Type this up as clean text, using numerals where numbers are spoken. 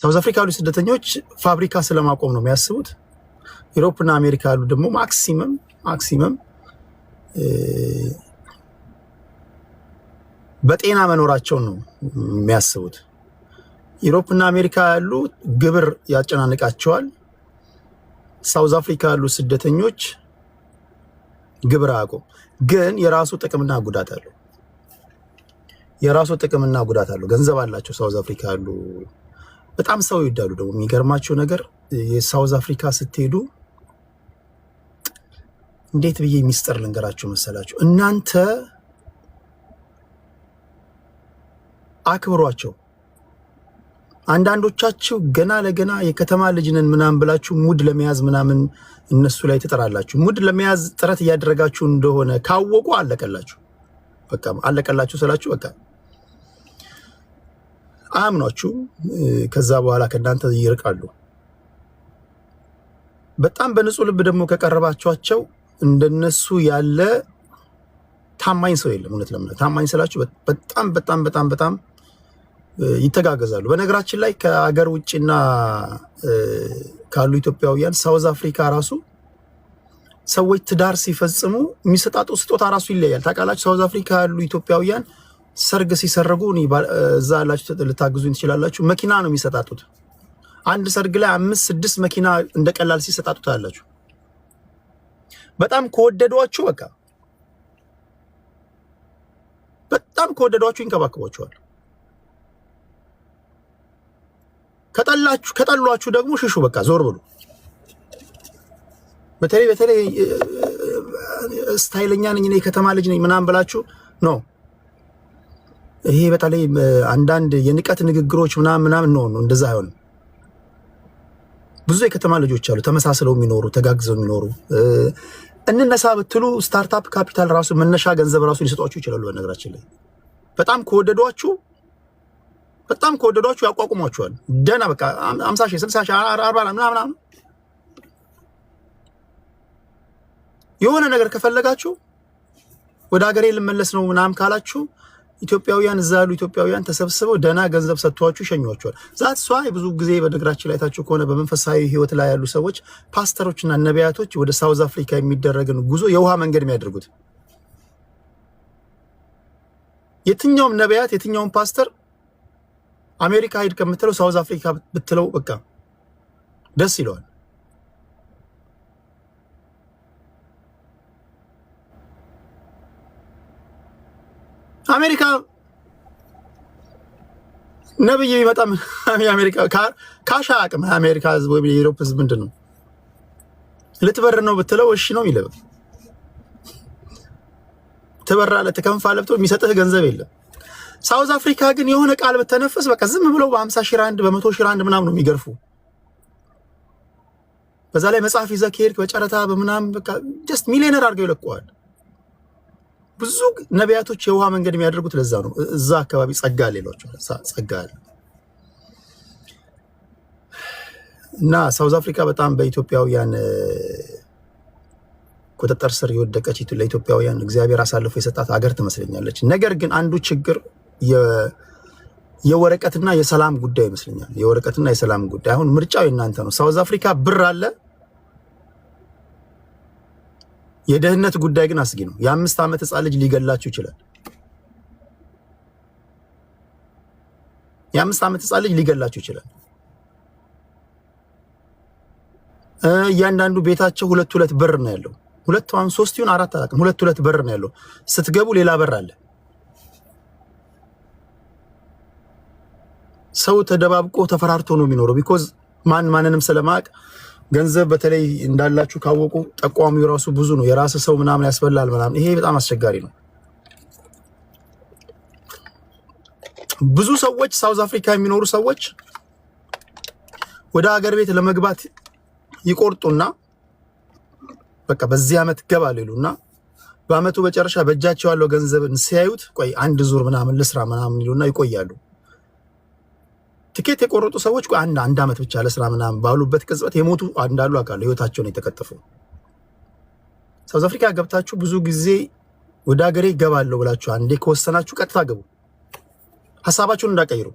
ሳውዝ አፍሪካ ያሉ ስደተኞች ፋብሪካ ስለማቆም ነው የሚያስቡት። ዩሮፕ እና አሜሪካ ያሉ ደግሞ ማክሲመም በጤና መኖራቸው ነው የሚያስቡት። ዩሮፕ እና አሜሪካ ያሉ ግብር ያጨናንቃቸዋል። ሳውዝ አፍሪካ ያሉ ስደተኞች ግብር አያውቁም። ግን የራሱ ጥቅምና ጉዳት አለው። ገንዘብ አላቸው። ሳውዝ አፍሪካ ያሉ በጣም ሰው ይወዳሉ። ደግሞ የሚገርማቸው ነገር የሳውዝ አፍሪካ ስትሄዱ እንዴት ብዬ ሚስጥር ልንገራችሁ መሰላችሁ? እናንተ አክብሯቸው። አንዳንዶቻችሁ ገና ለገና የከተማ ልጅ ነን ምናምን ብላችሁ ሙድ ለመያዝ ምናምን እነሱ ላይ ትጠራላችሁ። ሙድ ለመያዝ ጥረት እያደረጋችሁ እንደሆነ ካወቁ አለቀላችሁ። በቃ አለቀላችሁ ስላችሁ በቃ አያምኗችሁ። ከዛ በኋላ ከእናንተ ይርቃሉ። በጣም በንጹህ ልብ ደግሞ ከቀረባችኋቸው እንደነሱ ያለ ታማኝ ሰው የለም። እውነት ለምን ታማኝ ስላችሁ በጣም ይተጋገዛሉ። በነገራችን ላይ ከሀገር ውጭና ካሉ ኢትዮጵያውያን ሳውዝ አፍሪካ ራሱ ሰዎች ትዳር ሲፈጽሙ የሚሰጣጡ ስጦታ ራሱ ይለያል። ታውቃላችሁ? ሳውዝ አፍሪካ ያሉ ኢትዮጵያውያን ሰርግ ሲሰርጉ እዛ ያላችሁ ልታግዙኝ ትችላላችሁ። መኪና ነው የሚሰጣጡት። አንድ ሰርግ ላይ 5-6 መኪና እንደቀላል ሲሰጣጡት አላችሁ። በጣም ከወደዷችሁ ይንከባከቧችኋል። ከጠሏችሁ ደግሞ ሽሹ፣ በቃ ዞር ብሉ። በተለይ ስታይለኛ ነኝ እኔ ከተማ ልጅ ነኝ ምናምን ብላችሁ ነው። ይሄ በተለይ አንዳንድ የንቀት ንግግሮች ምናምን ነው። እንደዛ አይሆንም። ብዙ የከተማ ልጆች አሉ ተመሳስለው የሚኖሩ ተጋግዘው የሚኖሩ። እንነሳ ብትሉ ስታርታፕ ካፒታል ራሱ መነሻ ገንዘብ ራሱ ሊሰጧችሁ ይችላሉ። በነገራችን ላይ በጣም ከወደዷችሁ ያቋቁሟችኋል። ደና በቃ 50,000 60,000 40 ምናምን የሆነ ነገር ከፈለጋችሁ ወደ ሀገሬ ልመለስ ነው ምናምን ካላችሁ ኢትዮጵያውያን እዛ ያሉ ኢትዮጵያውያን ተሰብስበው ደና ገንዘብ ሰጥቷችሁ ይሸኟችኋል። ዛት ሷ ብዙ ጊዜ በነገራችን ላይ ታችሁ ከሆነ በመንፈሳዊ ህይወት ላይ ያሉ ሰዎች ፓስተሮችና ነቢያቶች ወደ ሳውዝ አፍሪካ የሚደረግን ጉዞ የውሃ መንገድ የሚያደርጉት የትኛውም ነቢያት የትኛውም ፓስተር አሜሪካ ሄድ ከምትለው ሳውዝ አፍሪካ ብትለው በቃ ደስ ይለዋል። አሜሪካ ነብይ ቢመጣም አሜሪካ ካሻ አቅም አሜሪካ ህዝብ ወይ የዩሮፕ ህዝብ ምንድነው ልትበር ነው ብትለው እሺ ነው የሚለው። ትበራለህ ትከንፋለህ ብትለው የሚሰጥህ ገንዘብ የለም። ሳውዝ አፍሪካ ግን የሆነ ቃል በተነፈስ በቃ ዝም ብለው በ50,000 ራንድ በ100,000 ራንድ ምናምን ነው የሚገርፉ። በዛ ላይ መጽሐፍ ይዘህ ከሄድክ በጨረታ በምናምን በቃ ጀስት ሚሊዮነር አድርገው ይለቀዋል። ብዙ ነቢያቶች የውሃ መንገድ የሚያደርጉት ለዛ ነው። እዛ አካባቢ ጸጋ ሌሎች ጸጋ እና ሳውዝ አፍሪካ በጣም በኢትዮጵያውያን ቁጥጥር ስር የወደቀች ለኢትዮጵያውያን እግዚአብሔር አሳልፎ የሰጣት ሀገር ትመስለኛለች። ነገር ግን አንዱ ችግር የወረቀትና የሰላም ጉዳይ ይመስለኛል። የወረቀትና የሰላም ጉዳይ አሁን ምርጫው የእናንተ ነው። ሳውዝ አፍሪካ ብር አለ። የደህንነት ጉዳይ ግን አስጊ ነው። የ5 ዓመት ህፃን ልጅ ሊገላችሁ ይችላል። የ5 ዓመት ህፃን ልጅ ሊገላችሁ ይችላል። እያንዳንዱ ቤታቸው ሁለት በር ነው ያለው። 3 ይሁን 4 አላውቅም። 2 በር ነው ያለው። ስትገቡ ሌላ በር አለ። ሰው ተደባብቆ ተፈራርቶ ነው የሚኖረው። ቢኮዝ ማንንም ስለማቅ ገንዘብ በተለይ እንዳላችሁ ካወቁ ጠቋሚው ራሱ ብዙ ነው። የራስ ሰው ምናምን ያስበላል ምናምን። ይሄ በጣም አስቸጋሪ ነው። ብዙ ሰዎች ሳውዝ አፍሪካ የሚኖሩ ሰዎች ወደ ሀገር ቤት ለመግባት ይቆርጡና በቃ በዚህ ዓመት ገባሉ ይሉና በአመቱ መጨረሻ በእጃቸው ያለው ገንዘብን ሲያዩት ቆይ አንድ ዙር ምናምን ልስራ ምናምን ይሉና ይቆያሉ። ትኬት የቆረጡ ሰዎች ቆይ አንድ ዓመት ብቻ ለስራ ምናምን ባሉበት ቅጽበት የሞቱ እንዳሉ አውቃለሁ። ህይወታቸውን የተከተፉ ሳውዝ አፍሪካ ገብታችሁ ብዙ ጊዜ ወደ ሀገሬ ገባለሁ ብላችሁ አንዴ ከወሰናችሁ ቀጥታ ገቡ። ሐሳባችሁን እንዳቀይሩ